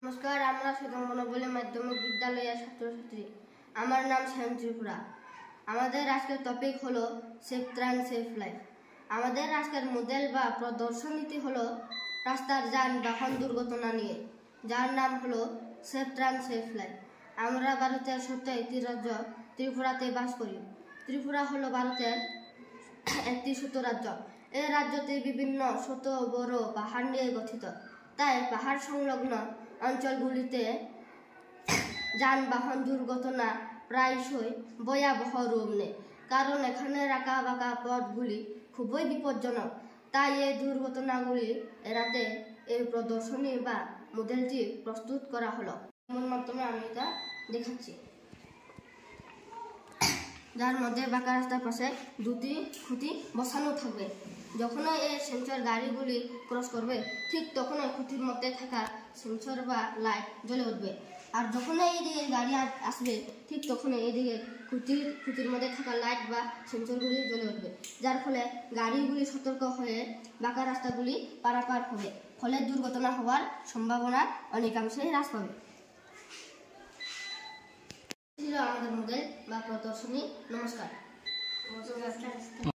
নমস্কার, আমরা সুদমনবলী মাধ্যমিক বিদ্যালয়ের ছাত্রছাত্রী। আমার নাম শ্যাম ত্রিপুরা। আমাদের আজকের টপিক হলো সেফ ট্রান সেফ লাইফ। আমাদের আজকের মডেল বা প্রদর্শনীটি হলো রাস্তার যানবাহন দুর্ঘটনা নিয়ে, যার নাম হলো সেফ ট্রান সেফ লাইফ। আমরা ভারতের ছোট্ট একটি রাজ্য ত্রিপুরাতে বাস করি। ত্রিপুরা হলো ভারতের একটি ছোট রাজ্য। এই রাজ্যটি বিভিন্ন ছোট বড় পাহাড় নিয়ে গঠিত। তাই পাহাড় সংলগ্ন অঞ্চলগুলিতে যানবাহন দুর্ঘটনা প্রায়শই ভয়াবহ রূপ নেয়, কারণ এখানে আঁকা বাঁকা পথগুলি খুবই বিপজ্জনক। তাই এই দুর্ঘটনাগুলি এড়াতে এই প্রদর্শনী বা মডেলটি প্রস্তুত করা হলো। এর মাধ্যমে আমি এটা দেখাচ্ছি, যার মধ্যে বাঁকা রাস্তার পাশে দুটি খুঁটি বসানো থাকবে। যখনই এই সেন্সর গাড়িগুলি ক্রস করবে, ঠিক তখনই খুঁটির মধ্যে থাকা সেন্সর বা লাইট জ্বলে উঠবে। আর যখনই এইদিকে গাড়ি আসবে, ঠিক তখনই এইদিকে খুঁটির মধ্যে থাকা লাইট বা সেন্সরগুলি জ্বলে উঠবে, যার ফলে গাড়িগুলি সতর্ক হয়ে বাঁকা রাস্তাগুলি পারাপার হবে। ফলে দুর্ঘটনা হওয়ার সম্ভাবনা অনেকাংশেই হ্রাস পাবে। ছিল আমাদের মডেল বা প্রদর্শনী। নমস্কার।